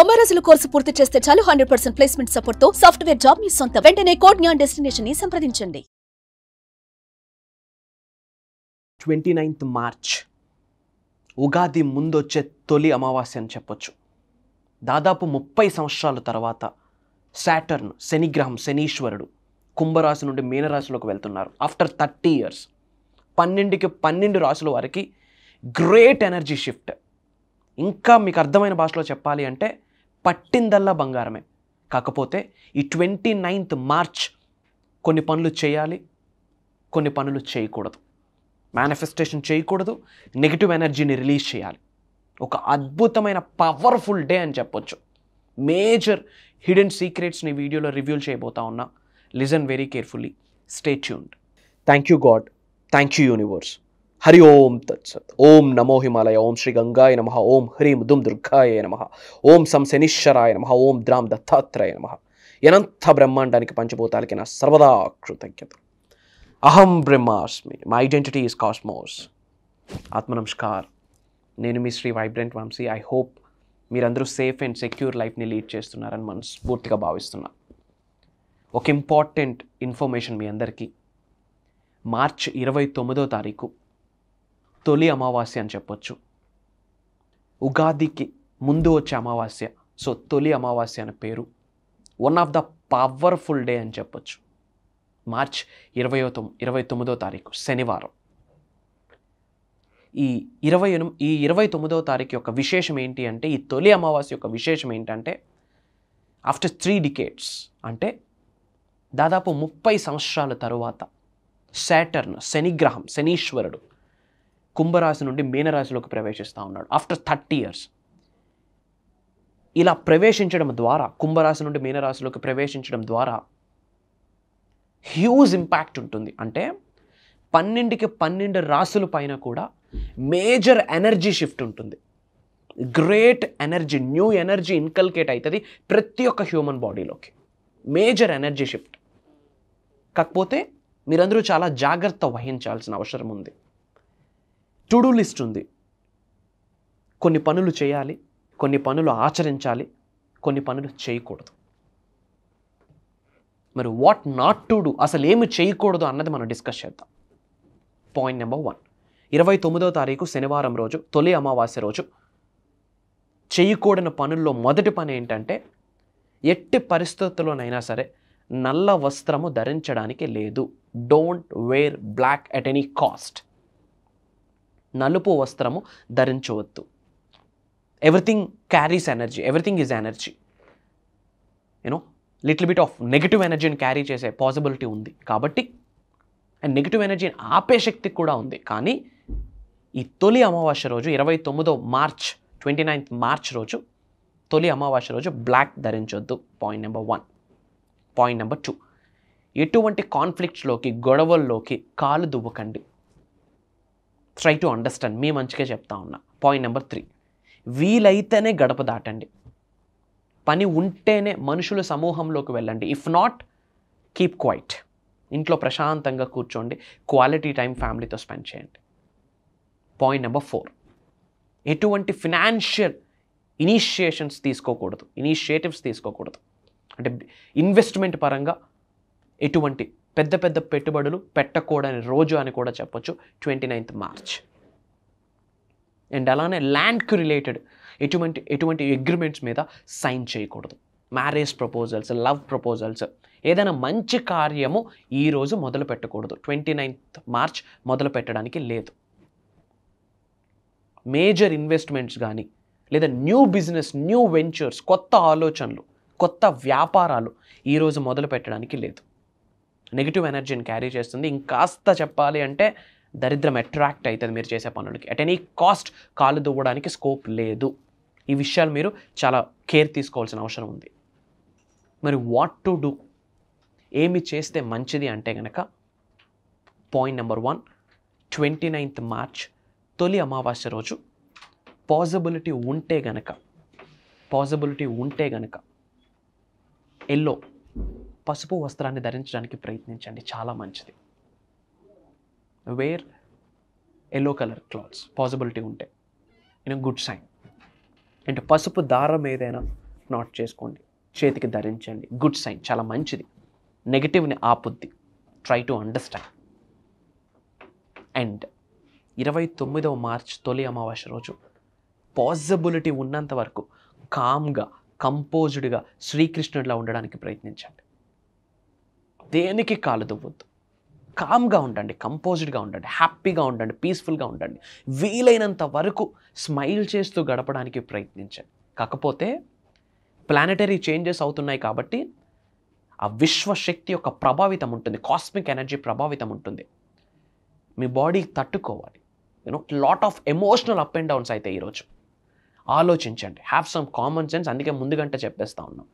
90 రోజుల కోర్సు పూర్తి చేస్తే చాలు 100% ప్లేస్మెంట్ సపోర్ట్ తో సాఫ్ట్వేర్ జాబ్ మీ సొంత. వెంటనే కోడ్ జ్ఞాన్ డెస్టినేషన్ ని సంప్రదించండి. 29th మార్చ్ ఉగాది ముందొచ్చే తొలి అమావాస్య అని చెప్పొచ్చు. దాదాపు 30 సంవత్సరాల తర్వాత సాటర్న్ శనిగ్రహం శనీశ్వరుడు కుంభరాశి నుండి మీనరాశిలోకి వెళ్తున్నారు. ఆఫ్టర్ 30 years 12కి 12 రాశుల వారికి గ్రేట్ ఎనర్జీ షిఫ్ట్. ఇంకా మీకు అర్థమైన భాషలో చెప్పాలి అంటే పట్టిందల్లా బంగారమే. కాకపోతే ఈ 29th మార్చ్ కొన్ని పనులు చేయాలి, కొన్ని పనులు చేయకూడదు. మేనిఫెస్టేషన్ చేయకూడదు, నెగిటివ్ ఎనర్జీని రిలీజ్ చేయాలి. ఒక అద్భుతమైన పవర్ఫుల్ డే అని చెప్పొచ్చు. మేజర్ హిడెన్ సీక్రెట్స్ని వీడియోలో రివ్యూల్ చేయబోతా ఉన్నా. Listen very carefully, stay tuned. Thank you God, thank you universe. Hari Om తత్సత్. ఓం నమో హిమాలయ. ఓం శ్రీ గంగాయ నమః. ఓం హ్రీం దుం దుర్గాయ నమః. ఓం సం శనిశ్చరాయ నమః. ఓం ద్రాం దత్తాత్రేయ నమః. అనంత బ్రహ్మాండానికి పంచభూతాలకి నా సర్వదా కృతజ్ఞత. అహం బ్రహ్మాస్మి. My identity is cosmos. ఆత్మ నమస్కార్. నేను మీ Shri vibrant Vamshi. I hope మీరందరూ సేఫ్ అండ్ సెక్యూర్ లైఫ్ని లీడ్ చేస్తున్నారని మనస్ఫూర్తిగా భావిస్తున్నా. ఒక ఇంపార్టెంట్ ఇన్ఫర్మేషన్ మీ అందరికీ. మార్చ్ 29వ తారీఖు తొలి అమావాస్య అని చెప్పొచ్చు. ఉగాదికి ముందు వచ్చే అమావాస్య, సో తొలి అమావాస్య అనే పేరు. One of the powerful day అని చెప్పొచ్చు. మార్చ్ 29వ తారీఖు శనివారం. ఈ 29వ తారీఖు యొక్క విశేషం ఏంటి అంటే, ఈ తొలి అమావాస్య యొక్క విశేషం ఏంటంటే, ఆఫ్టర్ 3 decades అంటే దాదాపు 30 సంవత్సరాల తరువాత సాటర్న్ శనిగ్రహం శనీశ్వరుడు కుంభరాశి నుండి మీనరాశిలోకి ప్రవేశిస్తూ ఉన్నాడు. ఆఫ్టర్ 30 years ఇలా ప్రవేశించడం ద్వారా, కుంభరాశి నుండి మీనరాశిలోకి ప్రవేశించడం ద్వారా హ్యూజ్ ఇంపాక్ట్ ఉంటుంది. అంటే 12కి 12 రాశుల పైన కూడా మేజర్ ఎనర్జీ షిఫ్ట్ ఉంటుంది. Great energy, new energy inculcate అవుతుంది ప్రతి ఒక్క హ్యూమన్ బాడీలోకి. Major energy shift. కాకపోతే మీరందరూ చాలా జాగ్రత్త వహించాల్సిన అవసరం ఉంది. టు డూ లిస్ట్ ఉంది. కొన్ని పనులు చేయాలి, కొన్ని పనులు ఆచరించాలి, కొన్ని పనులు చేయకూడదు. మరి వాట్ నాట్ టు డూ, అసలు ఏమి చేయకూడదు అన్నది మనం డిస్కస్ చేద్దాం. పాయింట్ నెంబర్ 1, 29వ తారీఖు శనివారం రోజు తొలి అమావాస్య రోజు చేయకూడని పనుల్లో మొదటి పని ఏంటంటే, ఎట్టి పరిస్థితుల్లోనైనా సరే నల్ల వస్త్రము ధరించడానికి లేదు. Don't wear black at any cost. నలుపు వస్త్రము ధరించవద్దు. Everything carries energy, everything is energy. Little bit of negative ఎనర్జీని క్యారీ చేసే పాసిబిలిటీ ఉంది. కాబట్టి అండ్ నెగిటివ్ ఎనర్జీని ఆపే శక్తి కూడా ఉంది. కానీ ఈ తొలి అమావాస్య రోజు 29th మార్చ్ రోజు తొలి అమావాస్య రోజు బ్లాక్ ధరించొద్దు. Point number 1. పాయింట్ నెంబర్ 2, ఎటువంటి కాన్ఫ్లిక్ట్స్లోకి, గొడవల్లోకి కాలు దువ్వకండి. ట్రై టు అండర్స్టాండ్, మీ మంచిగా చెప్తా ఉన్నా. పాయింట్ నెంబర్ 3, వీలైతేనే గడప దాటండి. పని ఉంటేనే మనుషుల సమూహంలోకి వెళ్ళండి. If not, keep quiet. ఇంట్లో ప్రశాంతంగా కూర్చోండి. క్వాలిటీ టైం ఫ్యామిలీతో స్పెండ్ చేయండి. పాయింట్ నెంబర్ 4, ఎటువంటి ఫినాన్షియల్ ఇనిషియేటివ్స్ తీసుకోకూడదు. అంటే ఇన్వెస్ట్మెంట్ పరంగా ఎటువంటి పెద్ద పెద్ద పెట్టుబడులు పెట్టకూడని రోజు అని కూడా చెప్పొచ్చు 29th మార్చ్. అండ్ అలానే ల్యాండ్కి రిలేటెడ్ ఎటువంటి అగ్రిమెంట్స్ మీద సైన్ చేయకూడదు. మ్యారేజ్ ప్రపోజల్స్, లవ్ ప్రపోజల్స్, ఏదైనా మంచి కార్యము ఈరోజు మొదలు పెట్టకూడదు. 29th మార్చ్ మొదలు పెట్టడానికి లేదు. మేజర్ ఇన్వెస్ట్మెంట్స్ కానీ, లేదా న్యూ బిజినెస్, న్యూ వెంచర్స్, కొత్త ఆలోచనలు, కొత్త వ్యాపారాలు ఈరోజు మొదలు పెట్టడానికి లేదు. నెగిటివ్ ఎనర్జీని క్యారీ చేస్తుంది. ఇంకాస్త చెప్పాలి అంటే దరిద్రం అట్రాక్ట్ అవుతుంది మీరు చేసే పనులకి. అట్ ఎనీ కాస్ట్ కాలు దువ్వడానికి స్కోప్ లేదు. ఈ విషయాలు మీరు చాలా కేర్ తీసుకోవాల్సిన అవసరం ఉంది. మరి వాట్ టు డూ, ఏమి చేస్తే మంచిది అంటే కనుక, పాయింట్ నెంబర్ 1, 29th మార్చ్ తొలి అమావాస్య రోజు పాసిబిలిటీ ఉంటే గనక ఎల్లో పసుపు వస్త్రాన్ని ధరించడానికి ప్రయత్నించండి. చాలా మంచిది. Wear yellow colour clothes possibility ఉంటే గుడ్ సైన్. అంటే పసుపు దారం ఏదైనా నాట్ చేసుకోండి, చేతికి ధరించండి. గుడ్ సైన్, చాలా మంచిది. నెగిటివ్ని ఆపుద్ది. Try to understand. అండ్ 29వ మార్చ్ తొలి అమావాస్య రోజు పాసిబిలిటీ ఉన్నంత వరకు కామ్గా, కంపోజ్డ్గా శ్రీకృష్ణుడిలా ఉండడానికి ప్రయత్నించండి. దేనికి కాలు దువ్వద్దు. కామ్గా ఉండండి, కంపోజ్డ్గా ఉండండి, హ్యాపీగా ఉండండి, పీస్ఫుల్గా ఉండండి. వీలైనంత వరకు స్మైల్ చేస్తూ గడపడానికి ప్రయత్నించండి. కాకపోతే ప్లానెటరీ చేంజెస్ అవుతున్నాయి కాబట్టి ఆ విశ్వశక్తి యొక్క ప్రభావితం ఉంటుంది, కాస్మిక్ ఎనర్జీ ప్రభావితం ఉంటుంది. మీ బాడీ తట్టుకోవాలి. Lot of emotional up and downs అయితే ఈరోజు ఆలోచించండి. Have some common sense. అందుకే ముందుగంట చెప్పేస్తా ఉన్నాం.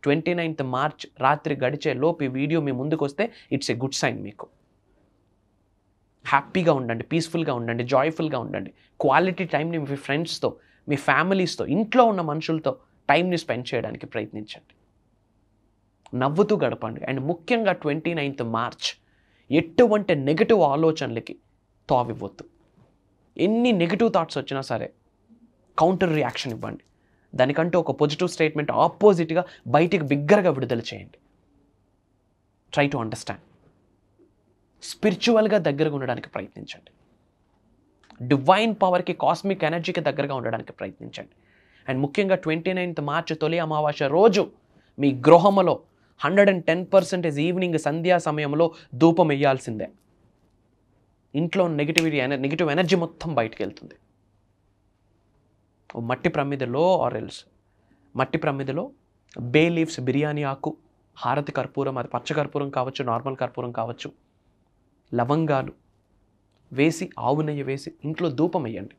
29th మార్చ్ రాత్రి గడిచే లోపు ఈ వీడియో మీ ముందుకు వస్తే ఇట్స్ ఏ గుడ్ సైన్. మీకు హ్యాపీగా ఉండండి, పీస్ఫుల్గా ఉండండి, జాయ్ఫుల్గా ఉండండి. క్వాలిటీ టైంని మీ ఫ్రెండ్స్తో, మీ ఫ్యామిలీస్తో, ఇంట్లో ఉన్న మనుషులతో టైంని స్పెండ్ చేయడానికి ప్రయత్నించండి. నవ్వుతూ గడపండి. అండ్ ముఖ్యంగా 29th మార్చ్ ఎటువంటి నెగిటివ్ ఆలోచనలకి తావివ్వద్దు. ఎన్ని నెగిటివ్ థాట్స్ వచ్చినా సరే కౌంటర్ రియాక్షన్ ఇవ్వండి. దానికంటే ఒక పాజిటివ్ స్టేట్మెంట్ ఆపోజిట్గా బయటికి బిగ్గరగా విడుదల చేయండి. Try to understand. స్పిరిచువల్గా దగ్గరగా ఉండడానికి ప్రయత్నించండి. డివైన్ పవర్కి, కాస్మిక్ ఎనర్జీకి దగ్గరగా ఉండడానికి ప్రయత్నించండి. అండ్ ముఖ్యంగా 29th మార్చ్ తొలి అమావాస్య రోజు మీ గృహంలో 110% ఈవినింగ్ సంధ్యా సమయంలో ధూపం వేయాల్సిందే. ఇంట్లో నెగిటివ్ ఎనర్జీ మొత్తం బయటికి వెళ్తుంది. మట్టి ప్రమిదలో మట్టి ప్రమిదలో బే లీవ్స్, బిర్యానీ ఆకు, హారతి కర్పూరం, అది పచ్చ కర్పూరం కావచ్చు, నార్మల్ కర్పూరం కావచ్చు, లవంగాలు వేసి, ఆవు నెయ్యి వేసి ఇంట్లో ధూపం వేయండి.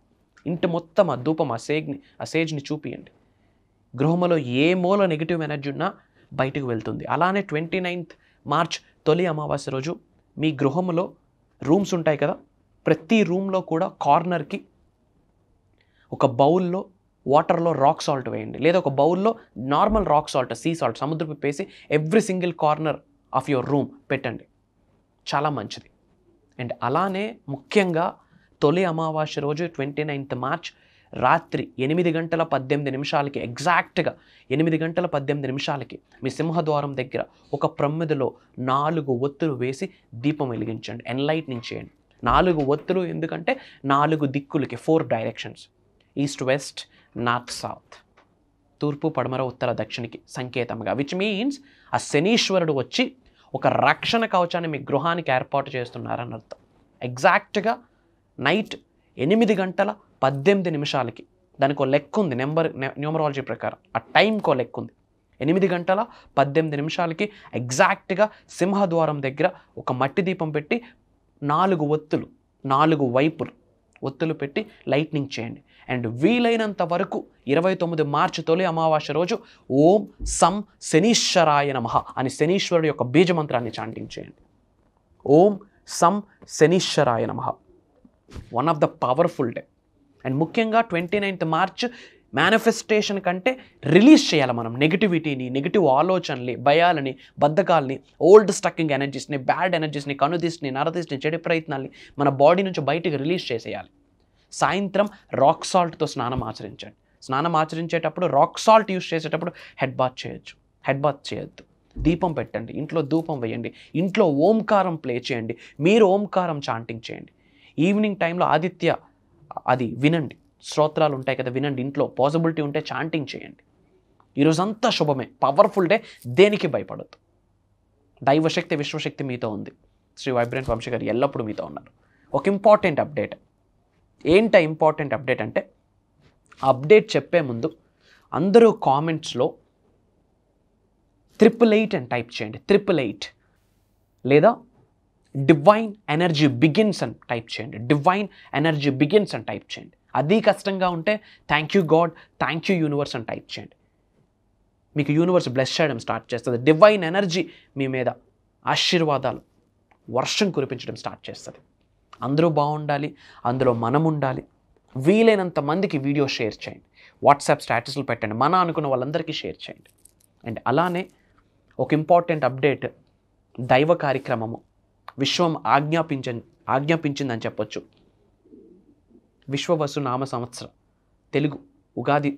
ఇంటి మొత్తం ఆ ధూపం, ఆ సేజ్ని చూపియండి. గృహంలో ఏ మూల నెగిటివ్ ఎనర్జీ ఉన్నా బయటకు వెళ్తుంది. అలానే 29th మార్చ్ తొలి అమావాస్య రోజు మీ గృహంలో రూమ్స్ ఉంటాయి కదా, ప్రతి రూమ్లో కూడా కార్నర్కి ఒక బౌల్లో వాటర్లో రాక్ సాల్ట్ వేయండి, లేదా ఒక బౌల్లో normal rock salt, sea salt, సముద్రపు వేసి every single corner of your room పెట్టండి. చాలా మంచిది. అండ్ అలానే ముఖ్యంగా తొలి అమావాస్య రోజు 29th మార్చ్ రాత్రి 8:18 ఎగ్జాక్ట్గా 8:18 మీ సింహద్వారం దగ్గర ఒక ప్రమిదలో 4 ఒత్తులు వేసి దీపం వెలిగించండి. ఎన్లైట్నింగ్ చేయండి. 4 ఒత్తులు ఎందుకంటే 4 దిక్కులకి, 4 directions, east, west, north, south, తూర్పు, పడమర, ఉత్తర, దక్షిణకి సంకేతంగా. విచ్ మీన్స్ ఆ శనీశ్వరుడు వచ్చి ఒక రక్షణ కవచాన్ని మీ గృహానికి ఏర్పాటు చేస్తున్నారని అర్థం. ఎగ్జాక్ట్గా నైట్ 8:18 దానికి ఒక లెక్క ఉంది, న్యూమరాలజీ ప్రకారం ఆ టైంకో లెక్క ఉంది. 8:18 ఎగ్జాక్ట్గా సింహద్వారం దగ్గర ఒక మట్టి దీపం పెట్టి 4 ఒత్తులు, 4 వైపులు ఒత్తులు పెట్టి లైట్నింగ్ చేయండి. అండ్ వీలైనంత వరకు 29 మార్చి తొలి అమావాస్య రోజు ఓం సం శనీశ్వరాయ నమః అని శనీశ్వరుడు యొక్క బీజమంత్రాన్ని చాంటింగ్ చేయండి. ఓం సం శనీశ్వరాయ నమః. One of the powerful day. And ముఖ్యంగా 29th మార్చ్ మేనిఫెస్టేషన్ కంటే రిలీజ్ చేయాలి మనం నెగిటివిటీని, నెగిటివ్ ఆలోచనల్ని, భయాలని, బద్ధకాల్ని, ఓల్డ్ స్టక్కింగ్ ఎనర్జీస్ని, బ్యాడ్ ఎనర్జీస్ని, కనుదిష్ని, నరదిష్ని, చెడు ప్రయత్నాల్ని మన బాడీ నుంచి బయటికి రిలీజ్ చేసేయాలి. సాయంత్రం రాక్ సాల్ట్తో స్నానం ఆచరించండి. స్నానం ఆచరించేటప్పుడు రాక్ సాల్ట్ యూస్ చేసేటప్పుడు హెడ్ బాత్ చేయొద్దు. దీపం పెట్టండి, ఇంట్లో ధూపం వేయండి, ఇంట్లో ఓంకారం ప్లే చేయండి, మీరు ఓంకారం చాంటింగ్ చేయండి. ఈవినింగ్ టైంలో ఆదిత్య అది వినండి, స్తోత్రాలు ఉంటాయి కదా, వినండి. ఇంట్లో పాసిబిలిటీ ఉంటే చాంటింగ్ చేయండి. ఈరోజంతా శుభమే, పవర్ఫుల్ డే. దేనికి భయపడద్దు. దైవశక్తి, విశ్వశక్తి మీతో ఉంది. శ్రీ వైబ్రెంట్ వంశీ గారు ఎల్లప్పుడూ మీతో ఉన్నారు. ఒక ఇంపార్టెంట్ అప్డేట్. ఏంట ఇంపార్టెంట్ అప్డేట్ అంటే, అప్డేట్ చెప్పే ముందు అందరూ కామెంట్స్లో 888 అని టైప్ చేయండి. 888 లేదా డివైన్ ఎనర్జీ బిగిన్స్ అని టైప్ చేయండి. డివైన్ ఎనర్జీ బిగిన్స్ అని టైప్ చేయండి. అది కష్టంగా ఉంటే thank you God, thank you universe అని టైప్ చేయండి. మీకు యూనివర్స్ బ్లెస్ చేయడం స్టార్ట్ చేస్తుంది. డివైన్ ఎనర్జీ మీ మీద ఆశీర్వాదాలు వర్షం కురిపించడం స్టార్ట్ చేస్తుంది. అందరూ బాగుండాలి, అందులో మనం ఉండాలి. వీలైనంత మందికి వీడియో షేర్ చేయండి, వాట్సాప్ స్టేటస్లు పెట్టండి, మన అనుకున్న వాళ్ళందరికీ షేర్ చేయండి. అండ్ అలానే ఒక ఇంపార్టెంట్ అప్డేట్, దైవ కార్యక్రమము విశ్వం ఆజ్ఞాపించిందని చెప్పొచ్చు. విశ్వవసు నామ సంవత్సర తెలుగు ఉగాది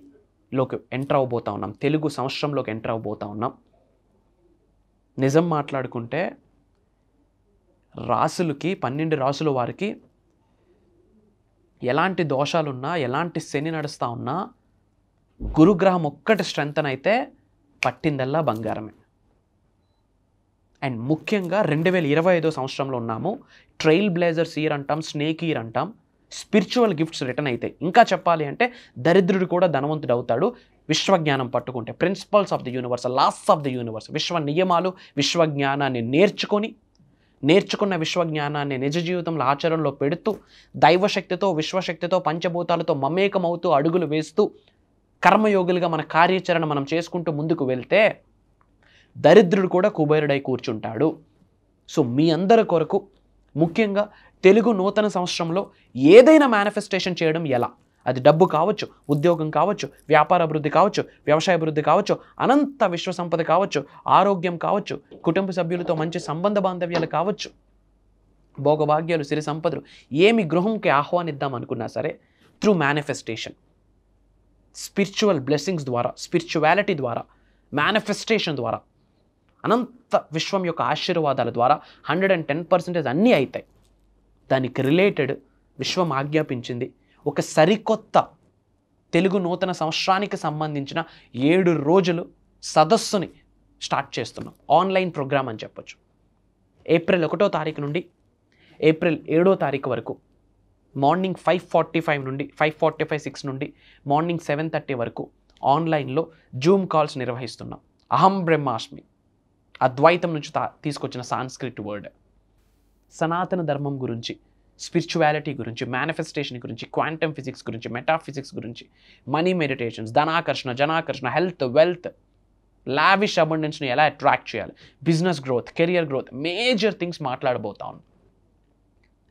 లోకి ఎంటర్ అవబోతా ఉన్నాం, తెలుగు సంవత్సరంలోకి ఎంటర్ అవబోతా ఉన్నాం. నిజం మాట్లాడుకుంటే రాసులకి 12 రాసుల వారికి ఎలాంటి దోషాలున్నా, ఎలాంటి శని నడుస్తూ ఉన్నా, గురుగ్రహం ఒక్కటి స్ట్రెంగ్తన్ అయితే పట్టిందల్లా బంగారమే. అండ్ ముఖ్యంగా 2025 సంవత్సరంలో ఉన్నాము. ట్రైల్ బ్లేజర్స్ ఇయర్ అంటాం, స్నేక్ ఇయర్ అంటాం. స్పిరిచువల్ గిఫ్ట్స్ రిటర్న్ అవుతాయి. ఇంకా చెప్పాలి అంటే దరిద్రుడు కూడా ధనవంతుడు అవుతాడు విశ్వజ్ఞానం పట్టుకుంటే. Principles of the universe, laws of the universe, విశ్వ నియమాలు, విశ్వజ్ఞానాన్ని నేర్చుకున్న విశ్వజ్ఞానాన్ని నిజ జీవితంలో ఆచరణలో పెడుతూ, దైవశక్తితో, విశ్వశక్తితో, పంచభూతాలతో మమేకమవుతూ, అడుగులు వేస్తూ, కర్మయోగులుగా మన కార్యాచరణ మనం చేసుకుంటూ ముందుకు వెళ్తే దరిద్రుడు కూడా కుబేరుడై కూర్చుంటాడు. సో మీ అందరి కొరకు ముఖ్యంగా తెలుగు నూతన సంవత్సరంలో ఏదైనా మేనిఫెస్టేషన్ చేయడం ఎలా, అది డబ్బు కావచ్చు, ఉద్యోగం కావచ్చు, వ్యాపార అభివృద్ధి కావచ్చు, వ్యవసాయ అభివృద్ధి కావచ్చు, అనంత విశ్వ సంపద కావచ్చు, ఆరోగ్యం కావచ్చు, కుటుంబ సభ్యులతో మంచి సంబంధ బాంధవ్యాలు కావచ్చు, భోగభాగ్యాలు, సిరి సంపదలు, ఏమి గృహంకి ఆహ్వానిద్దాం అనుకున్నా సరే త్రూ మేనిఫెస్టేషన్, స్పిరిచువల్ బ్లెస్సింగ్స్ ద్వారా, స్పిరిచువాలిటీ ద్వారా, మేనిఫెస్టేషన్ ద్వారా, అనంత విశ్వం యొక్క ఆశీర్వాదాల ద్వారా 110% అన్నీ అవుతాయి. దానికి రిలేటెడ్ విశ్వం ఆజ్ఞాపించింది ఒక సరికొత్త తెలుగు నూతన సంవత్సరానికి సంబంధించిన 7 రోజులు సదస్సుని స్టార్ట్ చేస్తున్నాం. ఆన్లైన్ ప్రోగ్రామ్ అని చెప్పొచ్చు. ఏప్రిల్ 1వ తారీఖు నుండి ఏప్రిల్ 7వ తారీఖు వరకు మార్నింగ్ 5:45 నుండి 5:45-6 నుండి మార్నింగ్ 7:30 వరకు ఆన్లైన్లో జూమ్ కాల్స్ నిర్వహిస్తున్నాం. అహం బ్రహ్మాస్మి అద్వైతం నుంచి తీసుకొచ్చిన సాంస్క్రిట్ వర్డ్, సనాతన ధర్మం గురించి, స్పిరిచువాలిటీ గురించి, మేనిఫెస్టేషన్ గురించి, క్వాంటమ్ ఫిజిక్స్ గురించి, మెటాఫిజిక్స్ గురించి, మనీ మెడిటేషన్స్, ధనాకర్షణ, జనాకర్షణ, హెల్త్, వెల్త్, లావిష్ అబండెన్స్ని ఎలా అట్రాక్ట్ చేయాలి, business growth, career growth, major things మాట్లాడబోతా ఉన్నాం.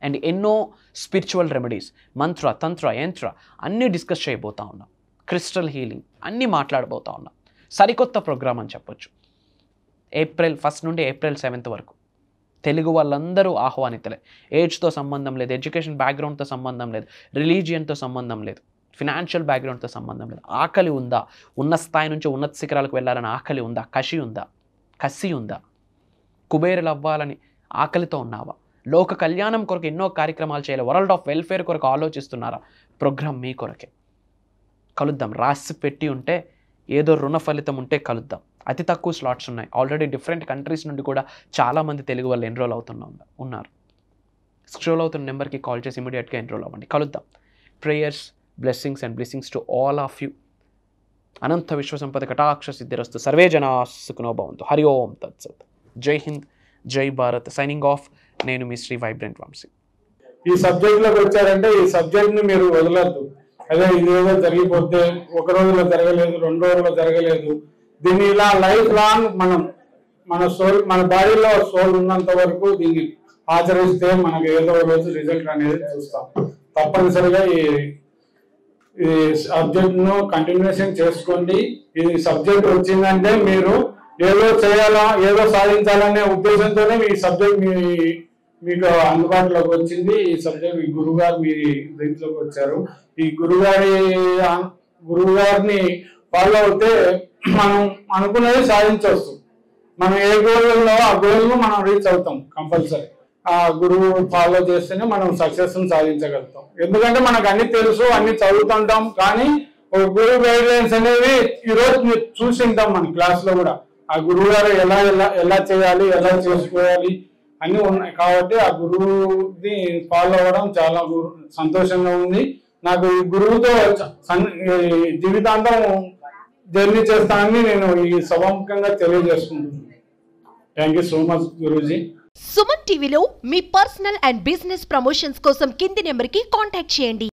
అండ్ ఎన్నో స్పిరిచువల్ రెమెడీస్, మంత్ర, తంత్ర, యంత్ర అన్నీ డిస్కస్ చేయబోతా ఉన్నాం. క్రిస్టల్ హీలింగ్ అన్నీ మాట్లాడబోతా ఉన్నాం. సరికొత్త ప్రోగ్రామ్ అని చెప్పొచ్చు. ఏప్రిల్ 1 నుండి ఏప్రిల్ 7 వరకు తెలుగు వాళ్ళందరూ ఆహ్వానితులే. ఏజ్తో సంబంధం లేదు, ఎడ్యుకేషన్ బ్యాక్గ్రౌండ్తో సంబంధం లేదు, రిలీజియన్తో సంబంధం లేదు, ఫినాన్షియల్ బ్యాక్గ్రౌండ్తో సంబంధం లేదు. ఆకలి ఉందా, ఉన్న స్థాయి నుంచి ఉన్నత శిఖరాలకు వెళ్ళాలని ఆకలి ఉందా, కసి ఉందా, కుబేరులు అవ్వాలని ఆకలితో ఉన్నావా, లోక కళ్యాణం కొరకు ఎన్నో కార్యక్రమాలు చేయాలి, వరల్డ్ ఆఫ్ వెల్ఫేర్ కొరకు ఆలోచిస్తున్నారా, ప్రోగ్రామ్ మీ కొరకే. కలుద్దాం. రాసి పెట్టి ఉంటే ఏదో రుణ ఫలితం ఉంటే కలుద్దాం. అతి తక్కువ స్లాట్స్ ఉన్నాయి. ఆల్రెడీ డిఫరెంట్ కంట్రీస్ నుండి కూడా చాలామంది తెలుగు వాళ్ళు ఎన్రోల్ ఉన్నారు. స్క్రోల్ అవుతున్న నెంబర్కి కాల్ చేసి ఇమీడియట్గా ఎన్రోల్ అవ్వండి. కలుద్దాం. Prayers, blessings and blessings to all of you. అనంత విశ్వసంపద కటాక్ష సిద్ధిరస్తు. సర్వే జనా సుఖినో భవంతు. హరి ఓం తత్సత్. జై హింద్, జై భారత్. Signing off. నేను మీ శ్రీ వైబ్రెంట్ వంశీ. ఈ సబ్జెక్ట్లోకి వచ్చారంటే ఈ సబ్జెక్ట్ని మీరు వదలద్దు. అదే ఇదేదో జరిగిపోతే 1 రోజులో జరగలేదు, 2 రోజుల్లో జరగలేదు. దీన్ని ఇలా లైఫ్ లాంగ్ మన బాడీలో సోల్ ఉన్నంత వరకు దీన్ని ఆచరిస్తే మనకు ఏదో రోజు రిజల్ట్ అనేది చూస్తాం. తప్పనిసరిగా ఈ సబ్జెక్ట్ను కంటిన్యూషన్ చేసుకోండి. ఈ సబ్జెక్ట్ వచ్చిందంటే మీరు ఏదో చేయాలా, ఏదో సాధించాలనే ఉద్దేశంతోనే ఈ సబ్జెక్ట్ మీకు అందుబాటులోకి వచ్చింది. ఈ సబ్జెక్ట్ ఈ గురువుగారు మీ దీంట్లోకి వచ్చారు. ఈ గురువుగారిని ఫాలో అవుతే మనం అనుకున్నది సాధించవచ్చు. మనం ఏ గోల్ ఉందో ఆ గోల్ను మనం రీచ్ అవుతాం కంపల్సరీ. ఆ గురువు ఫాలో చేస్తేనే మనం సక్సెస్ సాధించగలుగుతాం. ఎందుకంటే మనకు అన్ని తెలుసు, అన్ని చదువుతుంటాం, కానీ ఒక గురువు గైడ్ లైన్స్ అనేవి ఈరోజు మీరు చూసింటాం మన క్లాస్ లో కూడా. ఆ గురువు గారు ఎలా చేయాలి, ఎలా చేసుకోవాలి అన్ని ఉన్నాయి. కాబట్టి ఆ గురువుని ఫాలో అవ్వడం చాలా సంతోషంగా ఉంది. నాకు ఈ గురువుతో జీవితాంతం జర్నీ చేస్తానని నేను ఈ సభాముఖంగా తెలియజేసుకుంటున్నాను. Thank you so much Guruji. Suman టీవీలో మీ పర్సనల్ అండ్ బిజినెస్ ప్రమోషన్స్ కోసం కింది నెంబర్కి కాంటాక్ట్ చేయండి.